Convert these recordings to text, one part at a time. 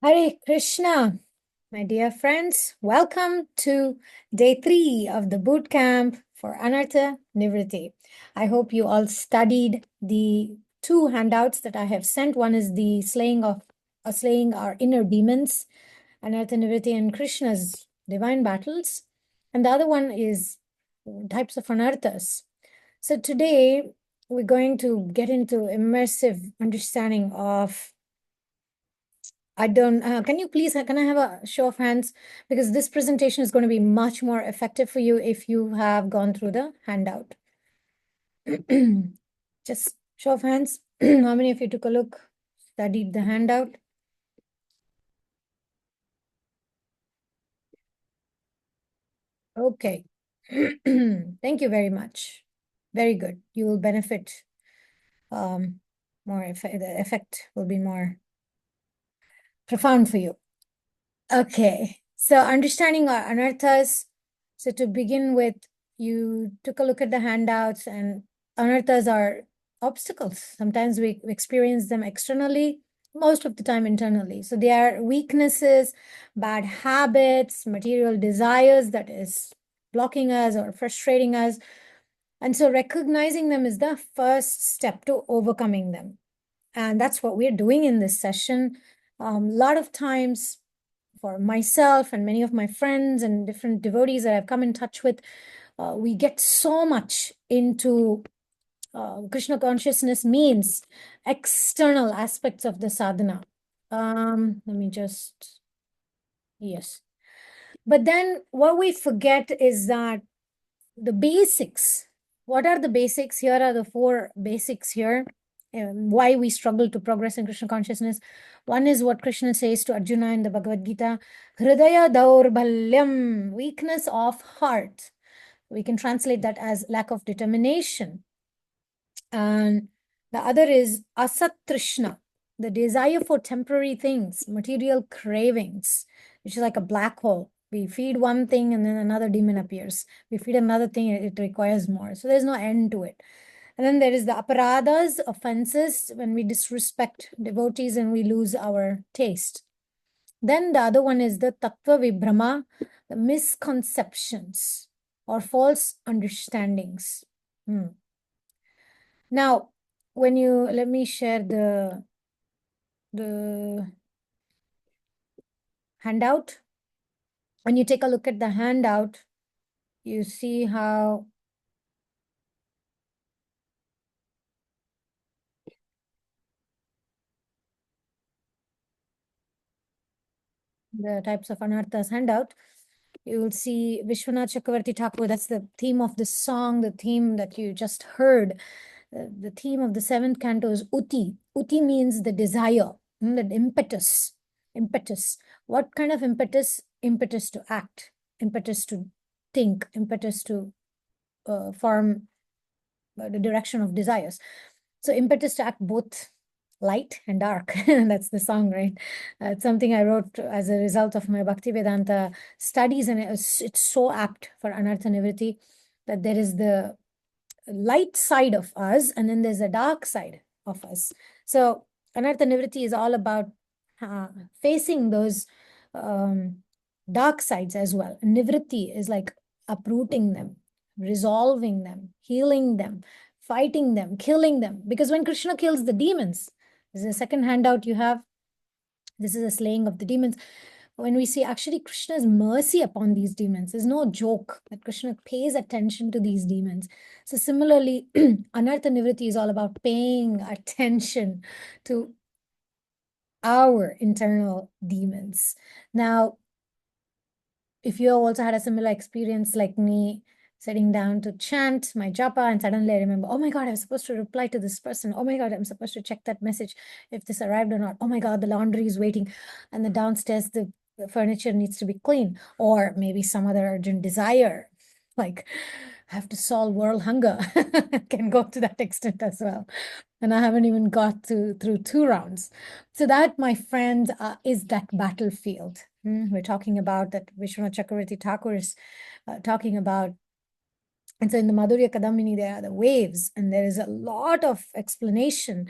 Hare Krishna, my dear friends. Welcome to day 3 of the boot camp for Anartha-Nivritti. I hope you all studied the two handouts that I have sent. One is the slaying our inner demons, Anartha-Nivritti and Krishna's divine battles, and the other one is types of anarthas. So today we're going to get into immersive understanding of can you please, can I have a show of hands? Because this presentation is going to be much more effective for you if you have gone through the handout. Just show of hands. How many of you took a look, studied the handout? Okay. Thank you very much. Very good. You will benefit more. The effect will be more profound for you. Okay. So understanding our anarthas. So to begin with, you took a look at the handouts, and anarthas are obstacles. Sometimes we experience them externally, most of the time internally. So they are weaknesses, bad habits, material desires that is blocking us or frustrating us. And so recognizing them is the first step to overcoming them. And that's what we're doing in this session. A lot of times, for myself and many of my friends and different devotees that I've come in touch with, we get so much into Krishna consciousness means external aspects of the sadhana. Yes. But then what we forget is that the basics, what are the basics? Here are the 4 basics here. Why we struggle to progress in Krishna consciousness. One is what Krishna says to Arjuna in the Bhagavad Gita, Hridaya Daurbhalyam, weakness of heart. We can translate that as lack of determination. And the other is Asat Trishna, the desire for temporary things, material cravings, which is like a black hole. We feed one thing and then another demon appears. We feed another thing, it requires more. So there's no end to it. And then there is the aparadas, offenses, when we disrespect devotees and we lose our taste. Then the other one is the tattva vibhrama, the misconceptions or false understandings. Now, when you, let me share the handout. When you take a look at the handout, you see how the types of anarthas handout, you will see Vishwanath Chakravarti Thakur, that's the theme of the song, the theme that you just heard. The theme of the 7th canto is Uti. Uti means the desire, the impetus. Impetus. What kind of impetus? Impetus to act, impetus to think, impetus to form the direction of desires. So impetus to act both light and dark. That's the song, right? It's something I wrote as a result of my Bhaktivedanta studies, and it's so apt for Anartha-Nivritti that there is the light side of us, and then there's a dark side of us. So Anartha-Nivritti is all about facing those dark sides as well. Nivritti is like uprooting them, resolving them, healing them, fighting them, killing them. Because when Krishna kills the demons, this is the second handout you have. This is a slaying of the demons. When we see actually Krishna's mercy upon these demons, there's no joke that Krishna pays attention to these demons. So similarly, Anartha-Nivritti is all about paying attention to our internal demons. Now, if you also had a similar experience like me, sitting down to chant my japa, and suddenly I remember, oh my God, I'm supposed to reply to this person. Oh my God, I'm supposed to check that message if this arrived or not. Oh my God, the laundry is waiting, and the downstairs, the furniture needs to be clean, or maybe some other urgent desire, like I have to solve world hunger. Can go to that extent as well. And I haven't even got through 2 rounds. So that, my friend, is that battlefield. We're talking about that Vishwanath Chakravarti Thakur is talking about And so in the Madhurya Kadamini, there are the waves, and there is a lot of explanation.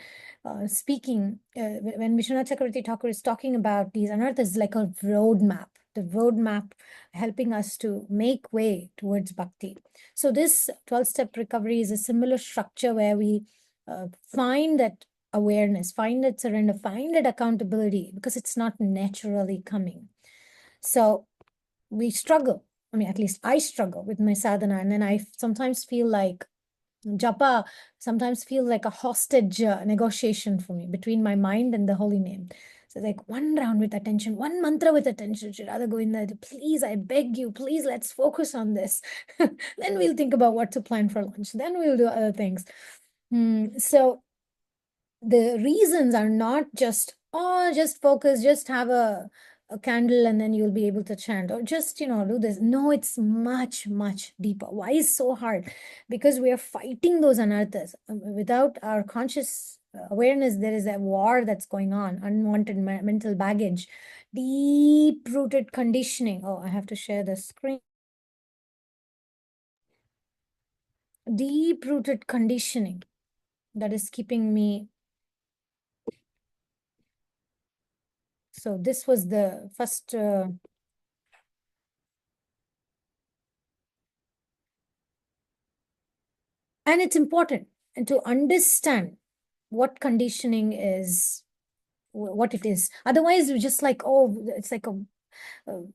Speaking when Vishwanath Chakravarti Thakur is talking about these anarthas, like a roadmap, the roadmap helping us to make way towards bhakti. So this 12-step recovery is a similar structure where we find that awareness, find that surrender, find that accountability, because it's not naturally coming. So we struggle. I mean, at least I struggle with my sadhana, and then I sometimes feel like japa sometimes feels like a hostage negotiation for me between my mind and the holy name. So like one round with attention, one mantra with attention. Should rather go in there, please, I beg you, please, let's focus on this. Then we'll think about what to plan for lunch. Then we'll do other things. So the reasons are not just, oh, just focus, just have a candle and then you'll be able to chant, or just, do this. No, it's much, much deeper. Why is so hard? Because we are fighting those anarthas. Without our conscious awareness, there is a war that's going on, unwanted mental baggage, deep-rooted conditioning. Oh, I have to share the screen. Deep-rooted conditioning that is keeping me. So this was the first and it's important and to understand what conditioning is, what it is. Otherwise, we're just like, oh, it's like a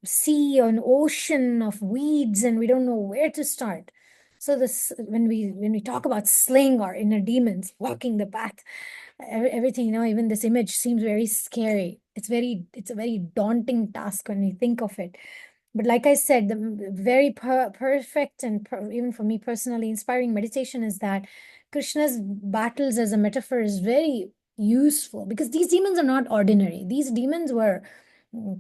sea or an ocean of weeds, and we don't know where to start. So this, when we talk about slaying our inner demons, walking the path, everything, even this image seems very scary. It's a very daunting task when we think of it. But like I said, the very perfect and even for me personally inspiring meditation is that Krishna's battles as a metaphor is very useful, because these demons are not ordinary. These demons were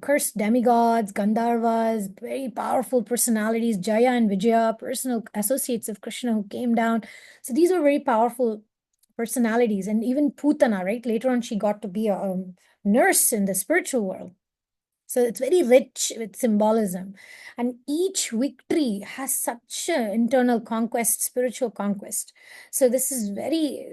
cursed demigods, Gandharvas, very powerful personalities, Jaya and Vijaya, personal associates of Krishna who came down. So these are very powerful personalities. And even Putana, right? Later on, she got to be a nurse in the spiritual world. So it's very rich with symbolism. And each victory has such an internal conquest, spiritual conquest. So this is very,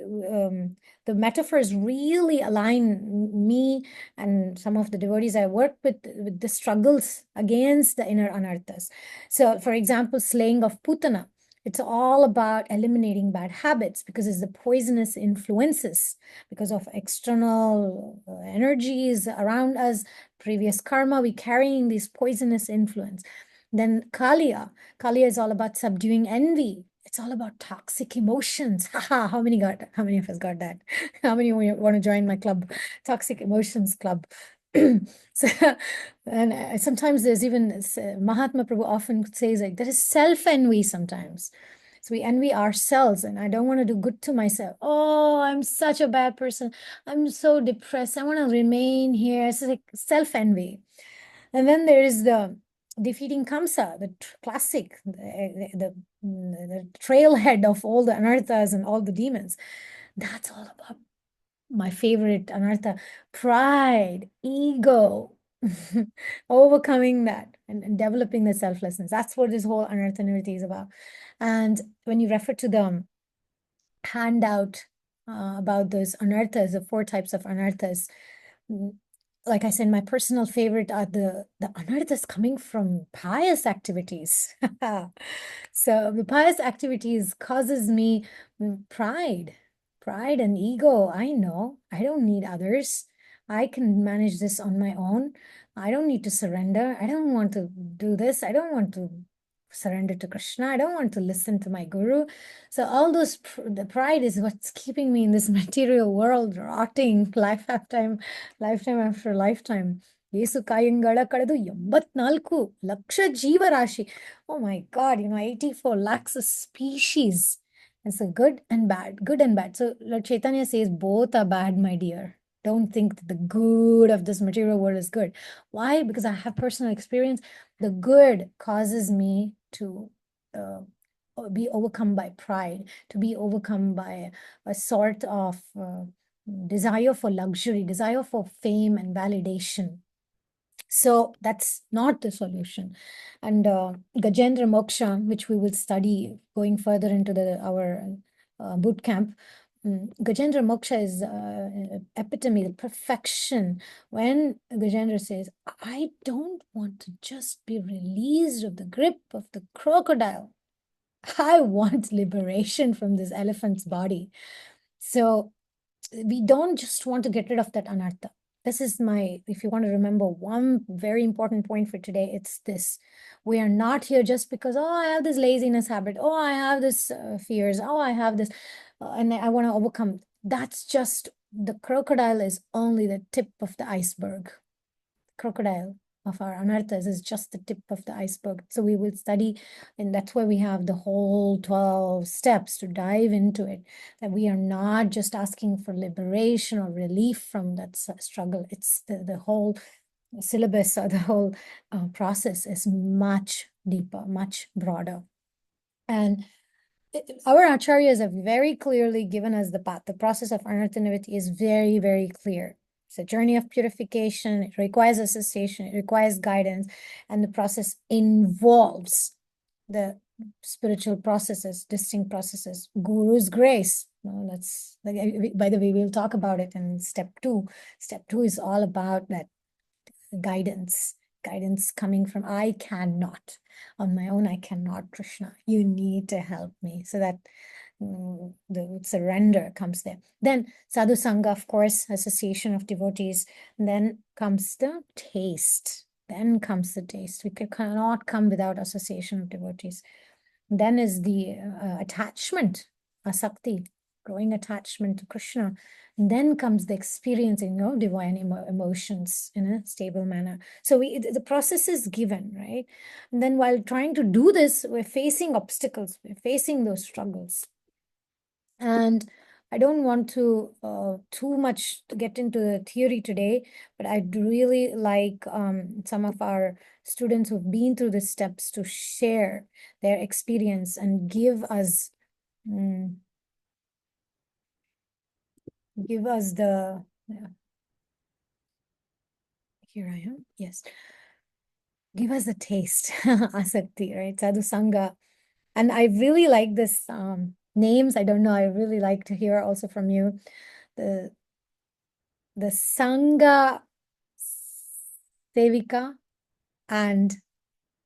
the metaphors really align me and some of the devotees I work with the struggles against the inner anarthas. So for example, slaying of Putana. It's all about eliminating bad habits, because it's the poisonous influences, because of external energies around us, previous karma, we carrying this poisonous influence. Then Kaliya is all about subduing envy. It's all about toxic emotions. How many of us got that? How many want to join my club, toxic emotions club? So, and sometimes there's even Mahatma Prabhu often says like there is self-envy sometimes. So we envy ourselves, and I don't want to do good to myself. Oh, I'm such a bad person. I'm so depressed. I want to remain here. It's like self-envy. And then there is the defeating Kamsa, the classic, the trailhead of all the anarthas and all the demons. That's all about my favorite anartha, pride, ego, overcoming that and developing the selflessness. That's what this whole Anartha-Nivritti is about. And when you refer to the handout about those anarthas, the 4 types of anarthas, like I said, my personal favorite are the anarthas coming from pious activities. So the pious activities causes me pride and ego. I know I don't need others. I can manage this on my own. I don't need to surrender. I don't want to do this. I don't want to surrender to Krishna. I don't want to listen to my guru. So all those, the pride is what's keeping me in this material world, rotting lifetime after lifetime. ಏಸು ಕಾಯಂಗಳ ಕಳೆದು 84 ಲಕ್ಷ ಜೀವರಾಶಿ. Oh my God, 84 lakhs of species. And so good and bad. So Lord Chaitanya says both are bad, my dear. Don't think that the good of this material world is good. Why? Because I have personal experience. The good causes me to be overcome by pride, to be overcome by a sort of desire for luxury, desire for fame and validation. So that's not the solution. And Gajendra Moksha, which we will study going further into our boot camp, Gajendra Moksha is epitome, the perfection. When Gajendra says, I don't want to just be released of the grip of the crocodile. I want liberation from this elephant's body. So we don't just want to get rid of that anartha. This is if you want to remember one very important point for today, it's this. We are not here just because, oh, I have this laziness habit. Oh, I have this fears. Oh, I have this, and I want to overcome. That's just, the crocodile is only the tip of the iceberg. Crocodile of our anarthas is just the tip of the iceberg. So we will study, and that's why we have the whole 12 steps to dive into it, that we are not just asking for liberation or relief from that struggle. It's the whole syllabus, or the whole process is much deeper, much broader. And our acharyas have very clearly given us the path. The process of Anartha-Nivritti is very, very clear. It's a journey of purification. It requires association. It requires guidance. And the process involves the spiritual processes, distinct processes. Guru's grace. That's, by the way, we'll talk about it in step 2. Step 2 is all about that guidance coming from, I cannot. On my own, I cannot, Krishna. You need to help me. So that the surrender comes there. Then sadhu sangha, of course, association of devotees. Then comes the taste. Then comes the taste. We cannot come without association of devotees. Then is the attachment, asakti, growing attachment to Krishna. And then comes the experiencing of divine emotions in a stable manner. So the process is given, right? And then while trying to do this, we're facing obstacles, we're facing those struggles. And I don't want to too much to get into the theory today, but I'd really like some of our students who've been through the steps to share their experience and give us the, here I am, yes. Give us a taste, asakti, right? Sadhu Sangha. And I really like this names. I don't know, I really like to hear also from you. The Sangha Sevika and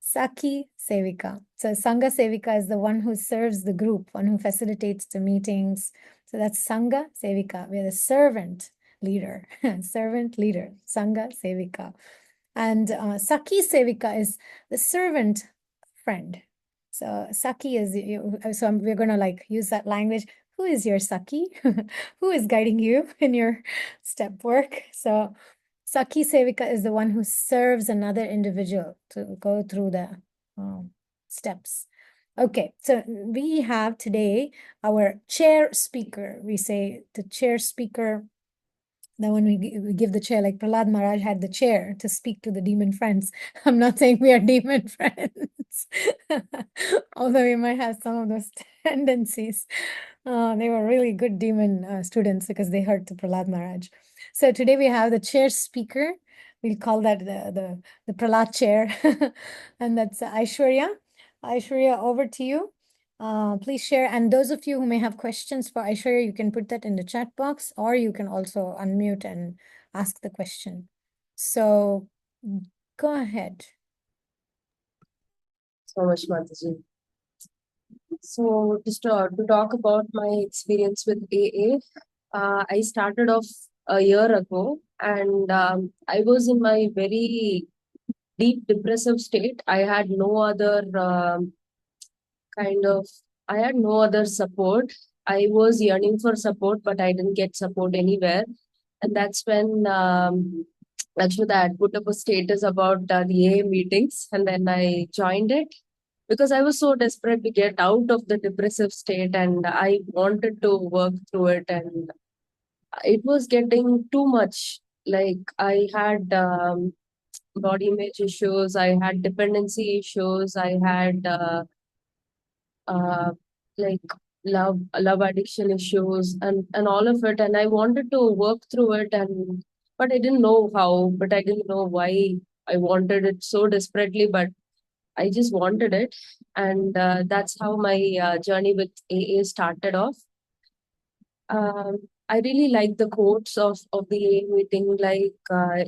Saki Sevika. So Sangha Sevika is the one who serves the group, one who facilitates the meetings. So that's Sangha Sevika. We're the servant leader, servant leader, Sangha Sevika. And Saki Sevika is the servant friend. So Saki is, we're going to like use that language. Who is your Saki? Who is guiding you in your step work? So Saki Sevika is the one who serves another individual to go through the steps. Okay, so we have today our chair speaker. We say the chair speaker. Then when we give the chair, like Prahlad Maharaj had the chair to speak to the demon friends. I'm not saying we are demon friends, although we might have some of those tendencies. They were really good demon students because they heard the Prahlad Maharaj. So today we have the chair speaker. We'll call that the Prahlad chair. And that's Aishwarya. Aishwarya, over to you. Please share. And those of you who may have questions for Aishwarya, you can put that in the chat box, or you can also unmute and ask the question. So go ahead. So much, Mataji. So just to talk about my experience with AA, I started off a year ago, and I was in my very deep depressive state. I had no other I had no other support. I was yearning for support, but I didn't get support anywhere. And that's when Raghunatha had put up a status about the AA meetings, and then I joined it because I was so desperate to get out of the depressive state, and I wanted to work through it, and it was getting too much. Like I had body image issues, I had dependency issues, I had uh, like love addiction issues, and all of it, and I wanted to work through it, and but I didn't know how, but I didn't know why I wanted it so desperately, but I just wanted it. And that's how my journey with AA started off. Um, I really like the quotes of the AA meeting, like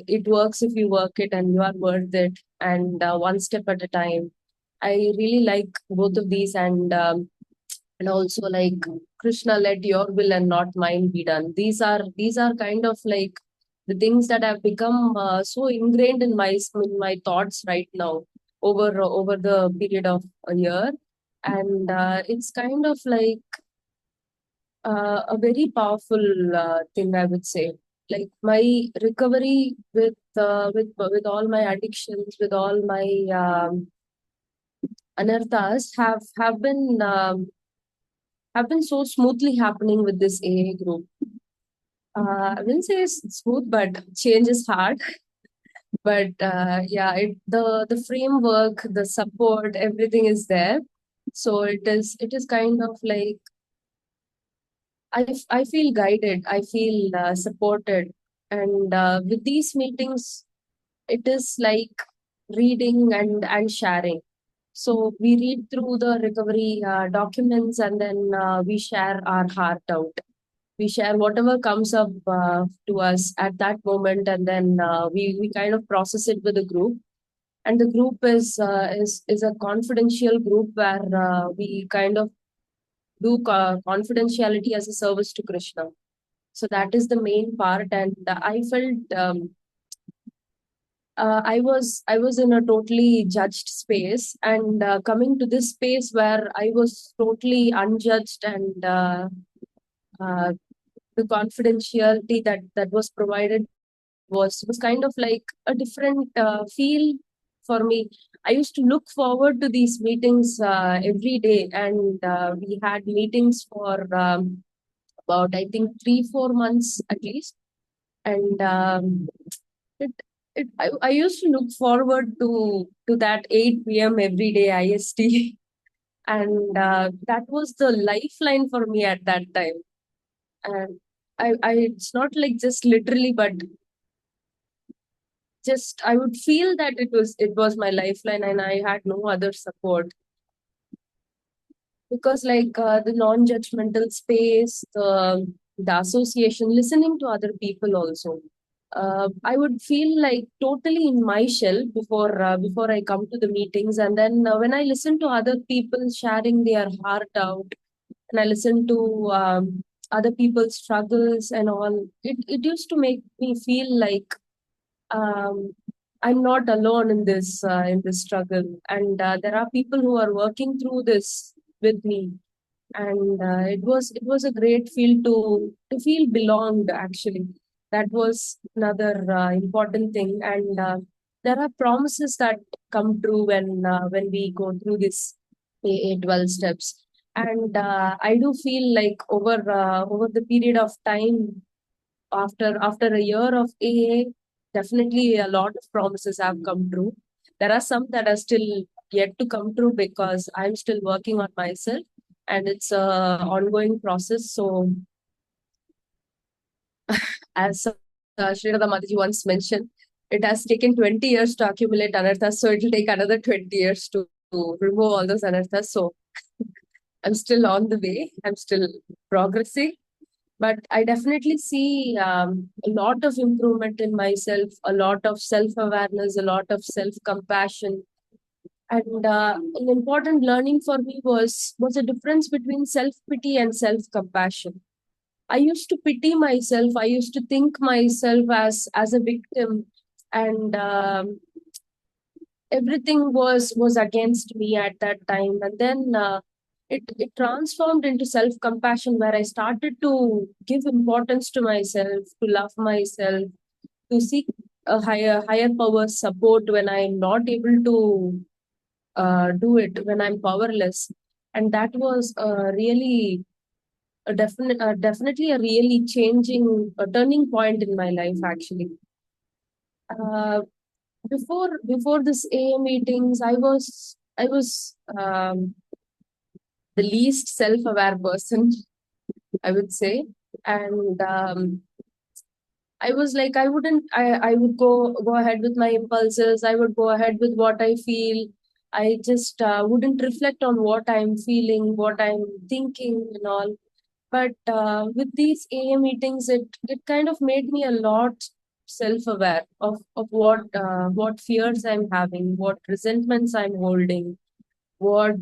it works if you work it and you are worth it, and one step at a time. I really like both of these, and also like Krishna, let your will and not mine be done. These are kind of like the things that have become so ingrained in my thoughts right now over the period of a year, and it's kind of like a very powerful thing, I would say. Like my recovery with all my addictions, with all my anarthas have been so smoothly happening with this AA group. I wouldn't say it's smooth, but change is hard. But yeah, the framework, the support, everything is there. So it is kind of like I feel guided, I feel supported, and with these meetings, it is like reading and sharing. So we read through the recovery documents, and then we share our heart out. We share whatever comes up to us at that moment, and then we kind of process it with the group. And the group is a confidential group where we kind of do confidentiality as a service to Krishna. So that is the main part, and I felt I was in a totally judged space, and coming to this space where I was totally unjudged, and uh, the confidentiality that was provided was kind of like a different feel for me. I used to look forward to these meetings every day, and we had meetings for about, I think, 3-4 months at least, and it I used to look forward to that 8 p.m. every day IST, and that was the lifeline for me at that time. And I it's not like just literally, but just I would feel that it was my lifeline, and I had no other support, because like the non-judgmental space, the association, listening to other people also. I would feel like totally in my shell before I come to the meetings, and then when I listen to other people sharing their heart out, and I listen to other people's struggles and all, it used to make me feel like um, I'm not alone in this struggle, and there are people who are working through this with me, and it was a great feel to feel belonged. Actually, that was another important thing, and there are promises that come true when we go through this AA 12 steps, and I do feel like over the period of time, after a year of AA, definitely a lot of promises have come true. There are some that are still yet to come true because I'm still working on myself, and it's a ongoing process. So, as Srila Mataji once mentioned, it has taken 20 years to accumulate anarthas, so it will take another 20 years to remove all those anarthas. So, I'm still on the way. I'm still progressing, but I definitely see a lot of improvement in myself, a lot of self-awareness, a lot of self-compassion, and an important learning for me was a difference between self-pity and self-compassion. I used to pity myself. I used to think myself as a victim, and everything was against me at that time. And then it transformed into self compassion, where I started to give importance to myself, to love myself, to seek a higher power support when I'm not able to do it, when I'm powerless. And that was really definitely a really changing, a turning point in my life, actually. uh, before this AA meetings, I was the least self-aware person, I would say, and I was like, I would go ahead with my impulses. I would go ahead with what I feel. I just wouldn't reflect on what I'm feeling, what I'm thinking, and all. But with these AA meetings, it kind of made me a lot self-aware of what fears I'm having, what resentments I'm holding, what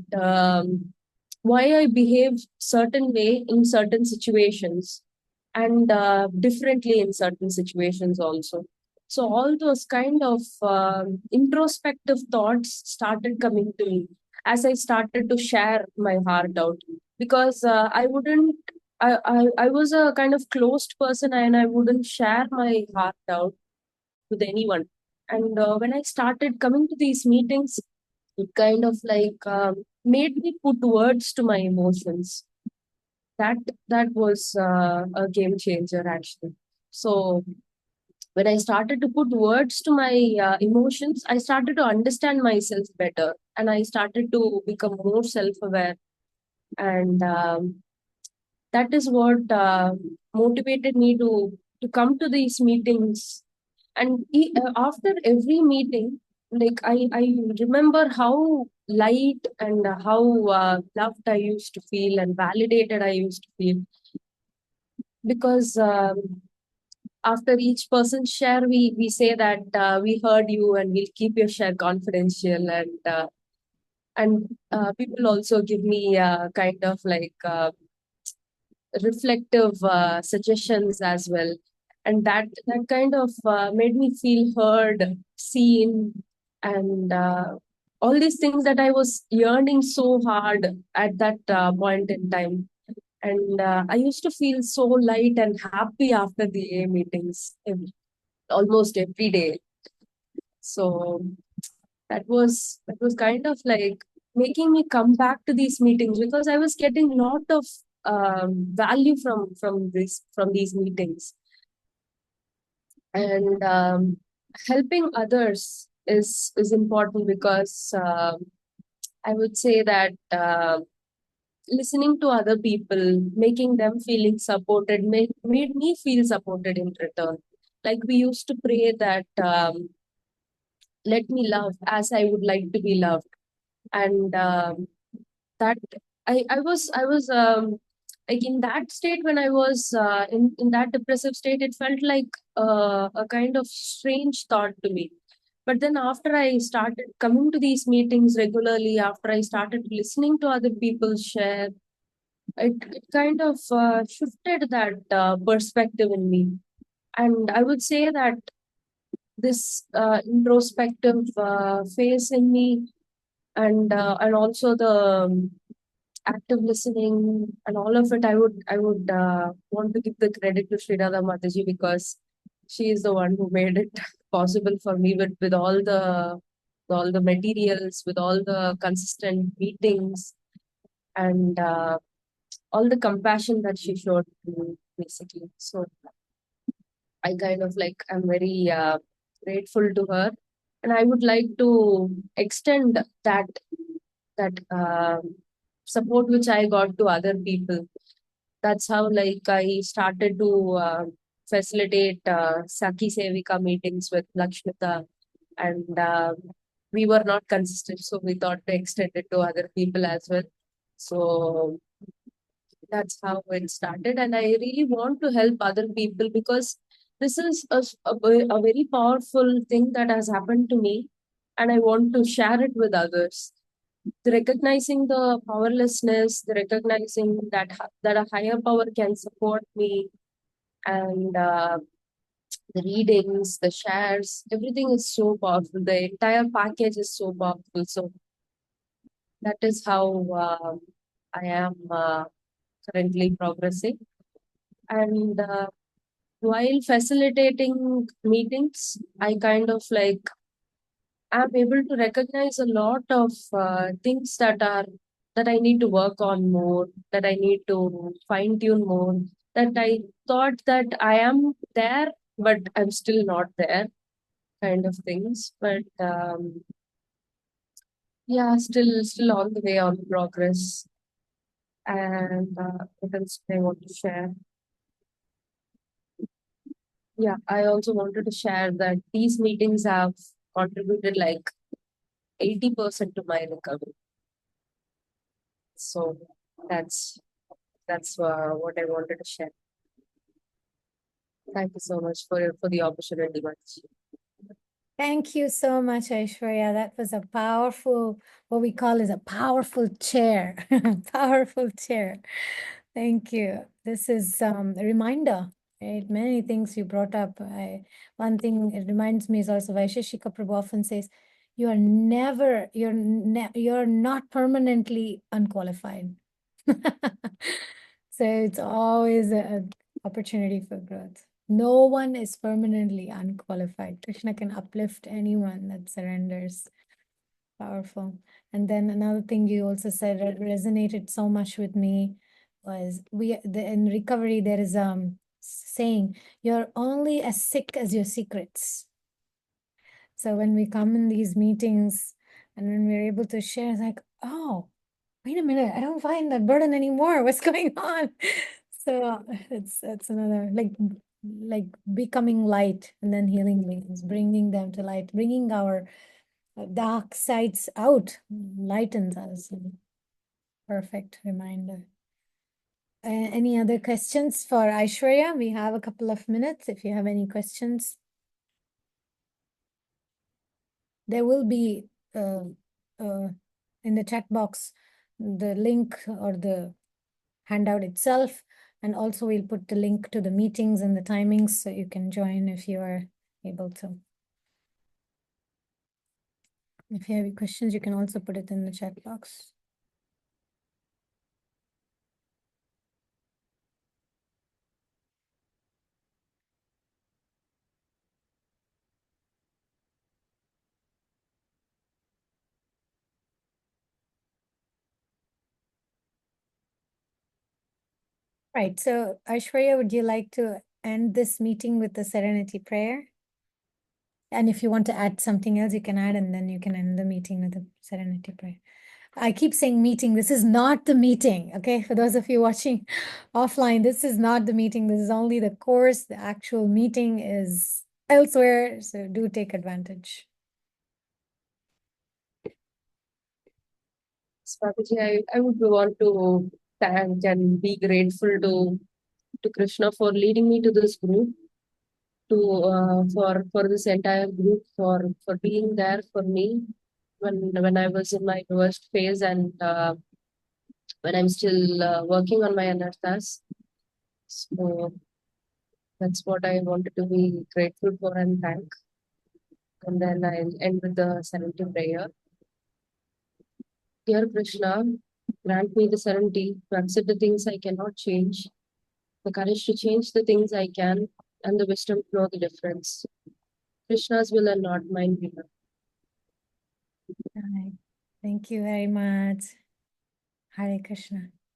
why I behave certain way in certain situations, and differently in certain situations also. So all those kind of introspective thoughts started coming to me as I started to share my heart out, because I wouldn't. I was a kind of closed person, and I wouldn't share my heart out with anyone. And when I started coming to these meetings, it kind of like made me put words to my emotions. That was a game changer, actually. So when I started to put words to my emotions, I started to understand myself better, and I started to become more self-aware. And that is what motivated me to come to these meetings. And after every meeting, like I remember how light and how loved I used to feel and validated I used to feel, because after each person's share, we say that we heard you and we'll keep your share confidential. And people also give me kind of like reflective suggestions as well, and that kind of made me feel heard, seen, and all these things that I was yearning so hard at that point in time. And I used to feel so light and happy after the AA meetings, almost every day. So that was kind of like making me come back to these meetings, because I was getting a lot of value from these meetings. And helping others is important, because I would say that listening to other people, making them feeling supported, made me feel supported in return. Like we used to pray that let me love as I would like to be loved. And that I was like in that state, when I was in that depressive state, it felt like a kind of strange thought to me. But then after I started coming to these meetings regularly, after I started listening to other people share, it kind of shifted that perspective in me. And I would say that this introspective phase in me, and also the active listening and all of it, I would want to give the credit to Sri Radha Mataji, because she is the one who made it possible for me, with all the materials, with all the consistent meetings, and all the compassion that she showed me, basically. So I kind of like, I'm very grateful to her, and I would like to extend that support which I got to other people. That's how like I started to facilitate Saki Sevika meetings with Lakshmita, and we were not consistent, so we thought to extend it to other people as well. So that's how it started, and I really want to help other people, because this is a very powerful thing that has happened to me, and I want to share it with others. The recognizing the powerlessness, the recognizing that a higher power can support me, and the readings, the shares, everything is so powerful. The entire package is so powerful. So that is how I am currently progressing. And while facilitating meetings, I kind of like I'm able to recognize a lot of things that I need to work on more, that I need to fine tune more, that I thought that I am there, but I'm still not there, kind of things. But yeah, still on the way, on progress. And what else do I want to share? Yeah, I also wanted to share that these meetings have contributed like 80% to my recovery. So that's what I wanted to share. Thank you so much for the opportunity, Manoj. Thank you so much, Aishwarya. That was a powerful, what we call is a powerful chair. Powerful chair. Thank you. This is a reminder, right? Many things you brought up. One thing it reminds me is also Vaisheshika Prabhu often says, you are never, you're not permanently unqualified. So it's always a opportunity for growth. No one is permanently unqualified. Krishna can uplift anyone that surrenders. Powerful. And then another thing you also said that resonated so much with me was in recovery there is saying you're only as sick as your secrets. So when we come in these meetings and when we're able to share, it's like, oh, wait a minute, I don't find that burden anymore. What's going on? So it's another like becoming light and then healing beings, bringing them to light, bringing our dark sides out, lightens us. Perfect reminder. Any other questions for Aishwarya? We have a couple of minutes if you have any questions. There will be in the chat box the link or the handout itself, and also we'll put the link to the meetings and the timings so you can join if you are able to. If you have any questions, you can also put it in the chat box. Right, so Aishwarya, would you like to end this meeting with the serenity prayer? And if you want to add something else, you can add, and then you can end the meeting with the serenity prayer. I keep saying meeting. This is not the meeting, okay? For those of you watching offline, this is not the meeting. This is only the course. The actual meeting is elsewhere, so do take advantage. Swamiji, I would want to thank and be grateful to Krishna for leading me to this group, for this entire group, for being there for me when I was in my worst phase, and when I'm still working on my anarthas. So that's what I wanted to be grateful for and thank. And then I'll end with the serenity prayer. Dear Krishna, grant me the serenity to accept the things I cannot change, the courage to change the things I can, and the wisdom to know the difference. Krishna's will and not mine be done. Right. Thank you very much. Hare Krishna.